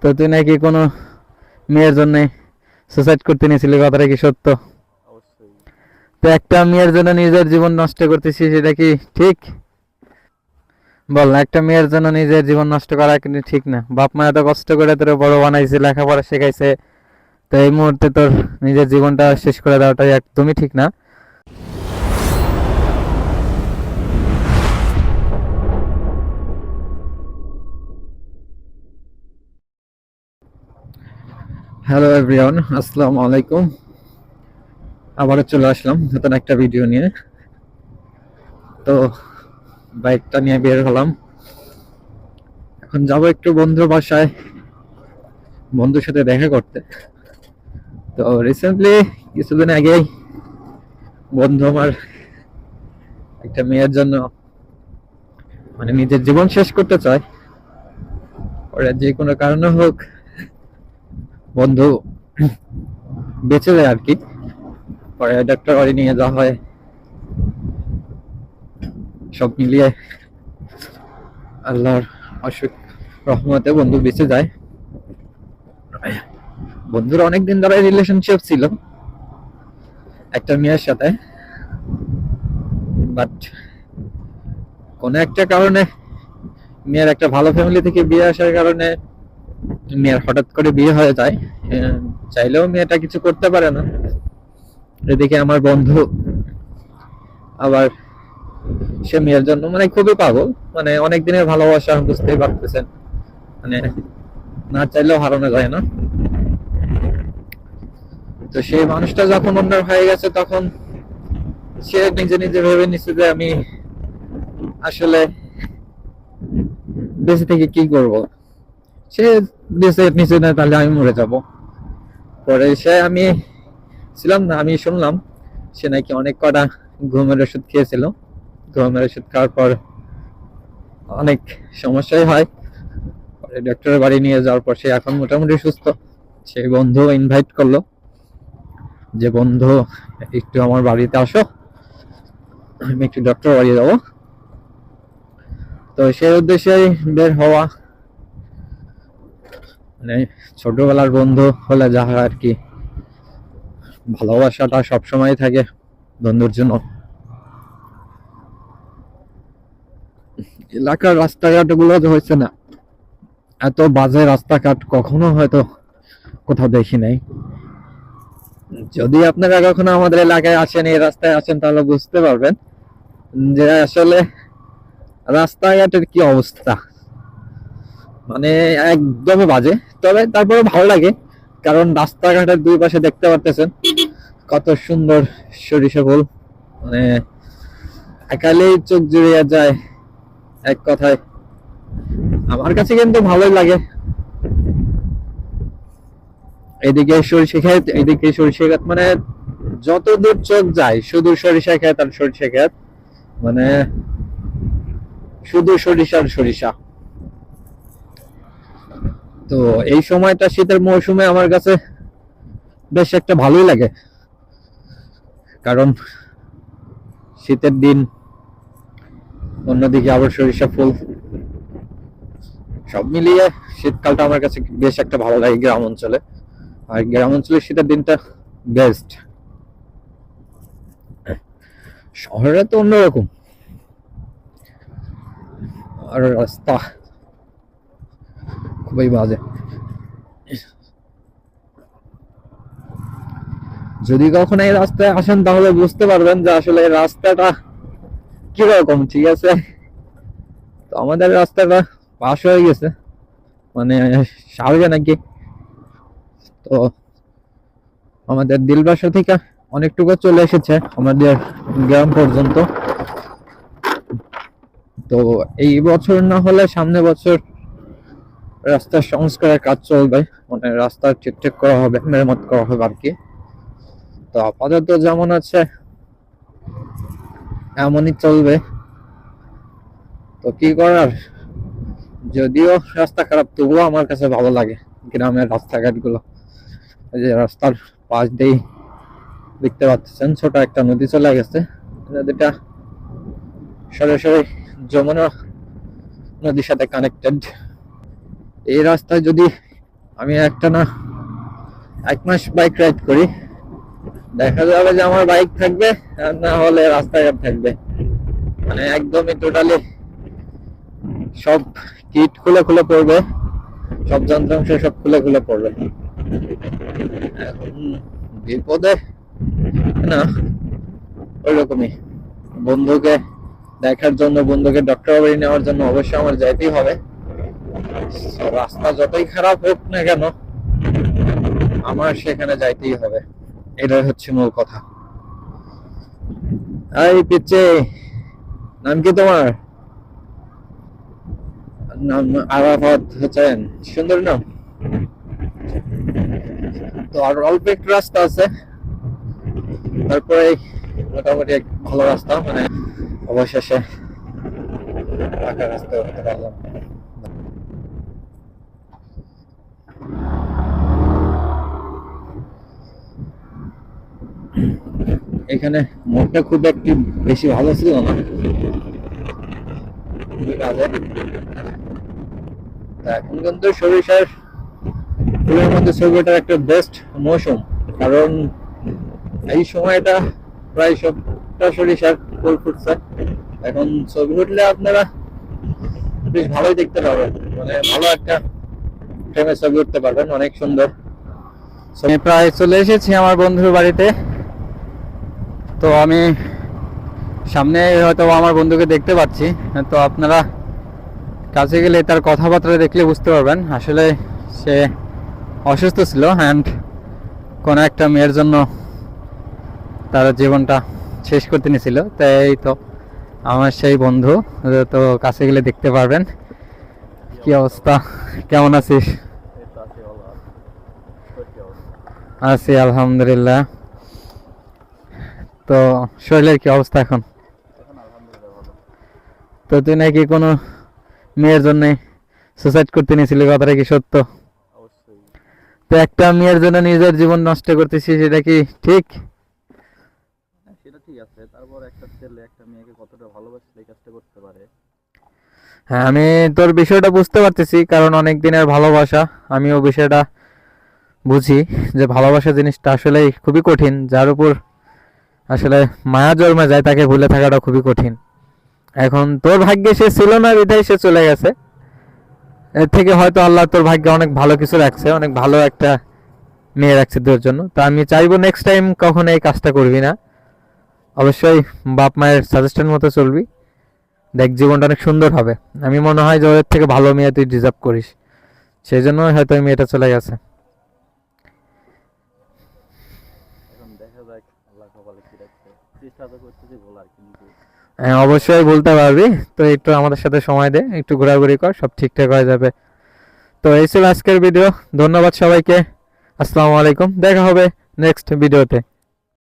তো তুই নাকি কোনো মেয়ের জন্য সুসাইড করতে নিয়েছিলি, কথাটা কি সত্য? অবশ্যই। তো একটা মেয়ের জন্য নিজের জীবন নষ্ট করতেছিস, এটা কি ঠিক? বল না, একটা মেয়ের জন্য নিজের জীবন নষ্ট করা কিন্তু ঠিক না। বাপ মা এত কষ্ট করে তোর বড় বানাইছে, লেখাপড়া শেখাইছে, তো এই মুহূর্তে তোর নিজের জীবনটা শেষ করে দেওয়াটা একদমই ঠিক না। হ্যালো এভরিওয়ান, আসসালামু আলাইকুম। আবারও চলে আসলাম নতুন একটা ভিডিও নিয়ে। তো বাইকটা নিয়ে বের হলাম, এখন যাব একটু বন্ধুর বাসায়, বন্ধুর সাথে দেখা করতে। তো রিসেন্টলি কিছুদিন আগেই বন্ধু আমার একটা মেয়ের জন্য মানে নিজের জীবন শেষ করতে চায়। ওরা যে কোনো কারণে হোক বন্ধু বেঁচে যায় আর কি। পরে ডাক্তার বাড়ি নিয়ে যাওয়া হয়, সব মিলিয়ে আল্লাহর অসুখ রহমতে বন্ধু বেঁচে যায়। বন্ধুর অনেকদিন ধরে রিলেশনশিপ ছিল একটা মেয়ের সাথে, বাট কোনো একটা কারণে মেয়ের একটা ভালো ফ্যামিলি থেকে বিয়ে আসার কারণে মেয়ের হঠাৎ করে বিয়ে হয়ে যায়। চাইলেও মেয়েটা কিছু করতে পারে না। এদিকে আমার বন্ধু আবার সে মেয়ের জন্য মানে খুবই পাগল, মানে অনেক দিনের ভালোবাসা, বুঝতেই পারতেছেন, মানে না চাইলেও হারানো যায় না। তো সেই মানুষটা যখন অন্যের হয়ে গেছে, তখন সে নিজে নিজে ভেবে নিচ্ছে যে আমি আসলে বেঁচে থেকে কি করব। সে বেঁচে নিচে না, তাহলে আমি মরে যাব। পরে সে আমি ছিলাম না, আমি শুনলাম সে নাকি অনেক কটা ঘুমের ওষুধ খেয়েছিল। ঘুমের ওষুধ খাওয়ার পর অনেক সমস্যাই হয়। পরে ডক্টরের বাড়ি নিয়ে যাওয়ার পর সে এখন মোটামুটি সুস্থ। সেই বন্ধু ইনভাইট করলো যে বন্ধু একটু আমার বাড়িতে আসো, আমি একটু ডক্টর বাড়ি যাবো। তো সেই উদ্দেশ্যে বের হওয়া। মানে ছোটবেলার বন্ধু হলে যা হয় আর কি, ভালোবাসাটা সবসময় থাকে বন্ধুর জন্য। এলাকার রাস্তাঘাট গুলো হয়েছে না, এত বাজে রাস্তাঘাট কখনো হয়তো কোথাও দেখি নাই। যদি আপনারা কখনো আমাদের এলাকায় আসেন, এই রাস্তায় আসেন, তাহলে বুঝতে পারবেন যে আসলে রাস্তাঘাটের কি অবস্থা, মানে একদমই বাজে। তবে তারপরে ভালো লাগে, কারণ রাস্তাঘাটের দুই পাশে দেখতে পারতেছেন কত সুন্দর সরিষা ফুল, মানে একালেই চোখ জুড়িয়ে যায় এক কথায়। আমার কাছে কিন্তু ভালোই লাগে। এদিকে সরিষা ক্ষেত, এদিকে সরিষা ক্ষেত, মানে যত দূর চোখ যায় শুধু সরিষা ক্ষেত আর সরিষা ক্ষেত, মানে শুধু সরিষার সরিষা। তো এই সময়টা শীতের মৌসুমে আমার কাছে বেশ একটা ভালোই লাগে, কারণ শীতের দিন, অন্যদিকে আবার সরিষা ফুল, সব মিলিয়ে শীতকালটা আমার কাছে বেশ একটা ভালো লাগে গ্রাম অঞ্চলে। আর গ্রাম অঞ্চলের শীতের দিনটা বেস্ট। শহরে তো অন্যরকম, আর রাস্তা খুবই বাজে। যদি কখনো এই রাস্তায় আসেন তাহলে বুঝতে পারবেন যে আসলে এই রাস্তাটা কিরকম, ঠিক আছে? তো আমাদের রাস্তাটা পাশ হয়ে গেছে, মানে সারবে নাকি। তো আমাদের দিলবাসা থেকে অনেকটুকু চলে এসেছে আমাদের গ্রাম পর্যন্ত। তো এই বছর না হলে সামনে বছর রাস্তার সংস্কারের কাজ চলবে, মানে রাস্তা ঠিকঠাক করা হবে, মেরামত করা হবে আর কি। তো আপাতত যেমন আছে এমনই চলবে। তো কি করার, যদিও রাস্তা খারাপ তবুও আমার কাছে ভালো লাগে গ্রামের রাস্তাঘাট গুলো। এই যে রাস্তার পাশ দিয়ে দেখতে পাচ্ছেন ছোট একটা নদী চলে গেছে, নদীটা সরাসরি যমুনা নদীর সাথে কানেক্টেড। এই রাস্তায় যদি আমি একটা না 1 মাস বাইক রাইড করি, দেখা যাবে যে আমার বাইক থাকবে আর না হলে রাস্তাঘাট থাকবে, মানে একদমই টোটালি সব কিট খুলে খুলে পড়বে, সব যন্ত্রাংশ সব খুলে খুলে পড়বে। এখন বিপদে না ওইরকমই, বন্ধুকে দেখার জন্য, বন্ধুকে ডক্টর বাড়ি নেওয়ার জন্য অবশ্যই আমার যাইতেই হবে। রাস্তা যতই খারাপ হোক না কেন আমার সেখানে যাইতেই হবে, এটাই হচ্ছে মূল কথা। এই পিচ্ছে, নাম কি তোমার? নাম আরাফাত হোসেন, সুন্দর নাম। তো আর অল্প একটু রাস্তা আছে, তারপরে মোটামুটি এক ভালো রাস্তা, মানে অবশেষে পাকা রাস্তা উঠতে পারলাম। এখানে মোড়টা খুব একটি বেশি ভালো ছিল না কাজে। এখন কিন্তু সরিষার ফুলের মধ্যে ছবি ওঠার একটা বেস্ট মৌসুম, কারণ এই সময়টা প্রায় সবটা সরিষার ফুল ফুটছে। এখন ছবি উঠলে আপনারা বেশ ভালোই দেখতে পাবেন, মানে ভালো একটা ফ্রেমে ছবি উঠতে পারবেন, অনেক সুন্দর। আমি প্রায় চলে এসেছি আমার বন্ধুর বাড়িতে। তো আমি সামনে হয়তো আমার বন্ধুকে দেখতে পাচ্ছি, তো আপনারা কাছে গেলে তার কথাবার্তা দেখলে বুঝতে পারবেন আসলে সে অসুস্থ ছিল অ্যান্ড কোনো একটা মেয়ের জন্য তার জীবনটা শেষ করতে নিয়েছিল। তাই তো আমার সেই বন্ধু, তো কাছে গেলে দেখতে পারবেন। কি অবস্থা, কেমন আছিস? আছি আলহামদুলিল্লাহ। তো শরীরের কি অবস্থা এখন? তো তুই নাকি কোনো মেয়ের জন্য সুসাইড করতে নিয়েছিলি, কথাটা কি সত্য? তো একটা মেয়ের জন্য নিজের জীবন নষ্ট করতেছিস, এটা কি ঠিক? সেটা ঠিক আছে, তারপর একটা ছেলে একটা মেয়েকে কতটা ভালোবাসলে এই কাজটা করতে পারে? হ্যাঁ, আমি তোর বিষয়টা বুঝতে পারতেছি, কারণ অনেক দিনের ভালোবাসা, আমিও বিষয়টা বুঝি যে ভালোবাসা জিনিসটা আসলে খুবই কঠিন, যার উপর আসলে মায়া জন্মে যায় তাকে ভুলে থাকাটা খুবই কঠিন। এখন তোর ভাগ্যে সে ছিল না বিধায় সে চলে গেছে, এর থেকে হয়তো আল্লাহ তোর ভাগ্যে অনেক ভালো কিছু রাখছে, অনেক ভালো একটা মেয়ে রাখছে তোর জন্য। তো আমি চাইবো নেক্সট টাইম কখনো এই কাজটা করবি না, অবশ্যই বাপ মায়ের সাজেশন মতো চলবি, দেখ জীবনটা অনেক সুন্দর হবে। আমি মনে হয় যে ওদের থেকে ভালো মেয়ে তুই ডিজার্ভ করিস, সেই জন্য হয়তো ওই মেয়েটা চলে গেছে। এখন দেখা যাক আল্লাহ কপালে কি রাখছে, চেষ্টা তো করতেছি বলার, কিন্তু হ্যাঁ অবশ্যই বলতে পারবি। তো একটু আমাদের সাথে সময় দে, একটু ঘোরাঘুরি কর, সব ঠিকঠাক হয়ে যাবে। তো এই ছিল আজকের ভিডিও, ধন্যবাদ সবাইকে, আসসালামু আলাইকুম, দেখা হবে নেক্সট ভিডিওতে।